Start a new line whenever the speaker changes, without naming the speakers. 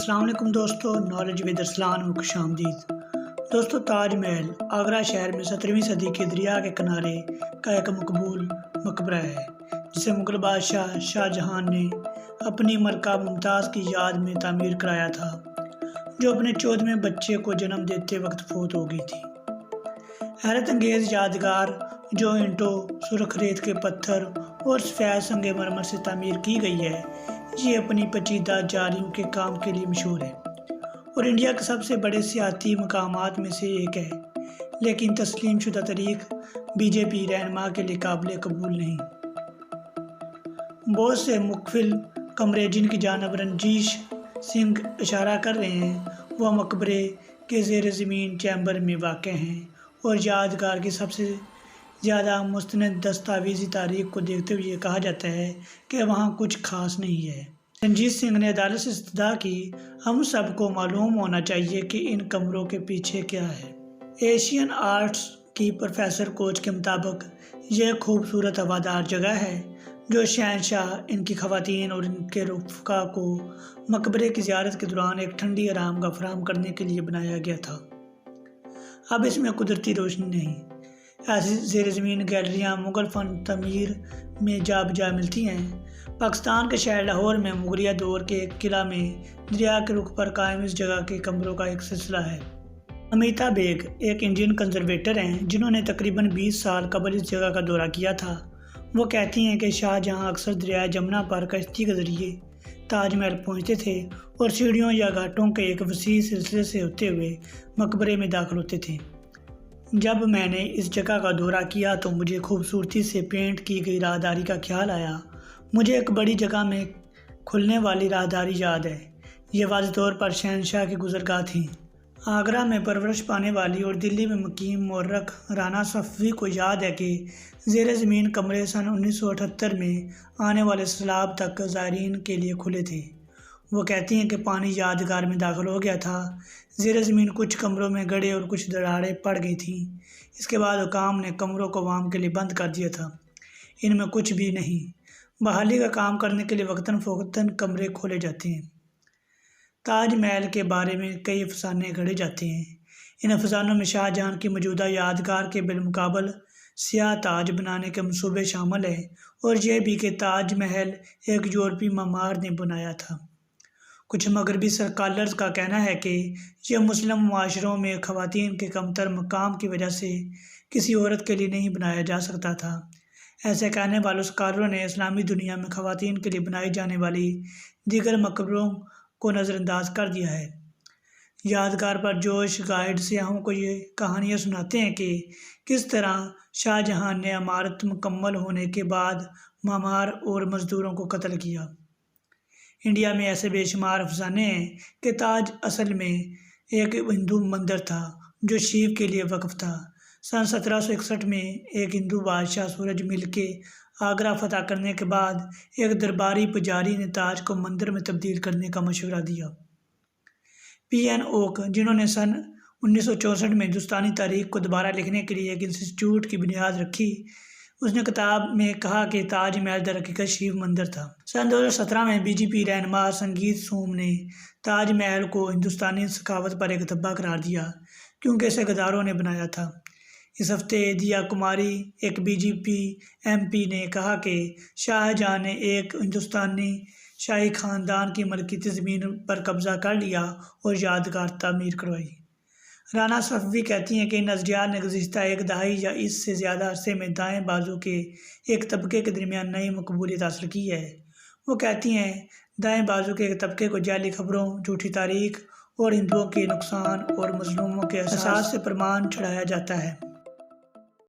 السلام علیکم دوستو، نالج ود ارسلان میں خوش آمدید۔ دوستو، تاج محل آگرہ شہر میں 17ویں صدی کے دریا کے کنارے کا ایک مقبول مقبرہ ہے، جسے مغل بادشاہ شاہ جہان نے اپنی ملکہ ممتاز کی یاد میں تعمیر کرایا تھا، جو اپنے 14ویں بچے کو جنم دیتے وقت فوت ہو گئی تھی۔ حیرت انگیز یادگار جو اینٹوں، سرخ ریت کے پتھر اور سفید سنگ مرمر سے تعمیر کی گئی ہے، یہ اپنی پیچیدہ جالیوں کے کام کے لیے مشہور ہے اور انڈیا کے سب سے بڑے سیاحتی مقامات میں سے ایک ہے، لیکن تسلیم شدہ تاریخ بی جے پی رہنما کے لیے قابل قبول نہیں۔ بہت سے مقفل کمرے جن کی جانب رنجیش سنگھ اشارہ کر رہے ہیں، وہ مقبرے کے زیر زمین چیمبر میں واقع ہیں اور یادگار کی سب سے زیادہ مستند دستاویزی تاریخ کو دیکھتے ہوئے یہ کہا جاتا ہے کہ وہاں کچھ خاص نہیں ہے۔ رنجیت سنگھ نے عدالت سے استدعا کی، ہم سب کو معلوم ہونا چاہیے کہ ان کمروں کے پیچھے کیا ہے۔ ایشین آرٹس کی پروفیسر کوچ کے مطابق یہ ایک خوبصورت ہوادار جگہ ہے جو شہنشاہ، ان کی خواتین اور ان کے رفقا کو مقبرے کی زیارت کے دوران ایک ٹھنڈی آرام گاہ فراہم کرنے کے لیے بنایا گیا تھا۔ اب اس میں قدرتی روشنی نہیں، ایسی زیر زمین گیلریاں مغل فن تعمیر میں جا بجا ملتی ہیں۔ پاکستان کے شہر لاہور میں مغلیہ دور کے ایک قلعہ میں دریا کے رخ پر قائم اس جگہ کے کمروں کا ایک سلسلہ ہے۔ امیتا بیگ ایک انڈین کنزرویٹر ہیں جنہوں نے تقریباً 20 سال قبل اس جگہ کا دورہ کیا تھا۔ وہ کہتی ہیں کہ شاہ جہاں اکثر دریائے جمنا پر کشتی کے ذریعے تاج محل پہنچتے تھے اور سیڑھیوں یا گھاٹوں کے ایک وسیع سلسلے سے ہوتے ہوئے مقبرے میں داخل ہوتے تھے۔ جب میں نے اس جگہ کا دورہ کیا تو مجھے خوبصورتی سے پینٹ کی گئی راہداری کا خیال آیا۔ مجھے ایک بڑی جگہ میں کھلنے والی راہداری یاد ہے۔ یہ واضح طور پر شہنشاہ کی گزرگاہ تھی۔ آگرہ میں پرورش پانے والی اور دلی میں مقیم مورخ رانا صفوی کو یاد ہے کہ زیر زمین کمرے سن 1978 میں آنے والے سیلاب تک زائرین کے لیے کھلے تھے۔ وہ کہتی ہیں کہ پانی یادگار میں داخل ہو گیا تھا۔ زیر زمین کچھ کمروں میں گڑھے اور کچھ دراڑیں پڑ گئی تھیں۔ اس کے بعد حکام نے کمروں کو عوام کے لیے بند کر دیا تھا۔ ان میں کچھ بھی نہیں۔ بحالی کا کام کرنے کے لیے وقتاً فوقتاً کمرے کھولے جاتے ہیں۔ تاج محل کے بارے میں کئی افسانے گھڑے جاتے ہیں۔ ان افسانوں میں شاہ جہاں کی موجودہ یادگار کے بالمقابل سیاہ تاج بنانے کے منصوبے شامل ہیں اور یہ بھی کہ تاج محل ایک یورپی معمار نے بنایا تھا۔ کچھ مغربی اسکالرز کا کہنا ہے کہ یہ مسلم معاشروں میں خواتین کے کمتر مقام کی وجہ سے کسی عورت کے لیے نہیں بنایا جا سکتا تھا۔ ایسے کہنے والوں اسکالروں نے اسلامی دنیا میں خواتین کے لیے بنائی جانے والی دیگر مقبروں کو نظر انداز کر دیا ہے۔ یادگار پر جوش گائیڈ سیاحوں کو یہ کہانیاں سناتے ہیں کہ کس طرح شاہ جہاں نے عمارت مکمل ہونے کے بعد معمار اور مزدوروں کو قتل کیا۔ انڈیا میں ایسے بے شمار افسانے ہیں کہ تاج اصل میں ایک ہندو مندر تھا جو شیو کے لیے وقف تھا۔ سن 1761 میں ایک ہندو بادشاہ سورج مل کے آگرہ فتح کرنے کے بعد ایک درباری پجاری نے تاج کو مندر میں تبدیل کرنے کا مشورہ دیا۔ پی این اوک، جنہوں نے سن 1964 میں ہندوستانی تاریخ کو دوبارہ لکھنے کے لیے ایک انسٹی ٹیوٹ کی بنیاد رکھی، اس نے کتاب میں کہا کہ تاج محل در حقیقت شیو مندر تھا۔ سن 2017 میں بی جے پی رہنما سنگیت سوم نے تاج محل کو ہندوستانی ثقافت پر ایک دھبا قرار دیا کیونکہ اسے غداروں نے بنایا تھا۔ اس ہفتے دیا کماری، ایک B J P M P, نے کہا کہ شاہ جہاں نے ایک ہندوستانی شاہی خاندان کی ملکیتی زمین پر قبضہ کر لیا اور یادگار تعمیر کروائی۔ رانا صفوی کہتی ہیں کہ ان نظریات نے گزشتہ ایک دہائی یا اس سے زیادہ عرصے میں دائیں بازو کے ایک طبقے کے درمیان نئی مقبولیت حاصل کی ہے۔ وہ کہتی ہیں، دائیں بازو کے ایک طبقے کو جعلی خبروں، جھوٹی تاریخ اور ہندوؤں کے نقصان اور مظلوموں کے احساس سے پرمان چڑھایا جاتا ہے۔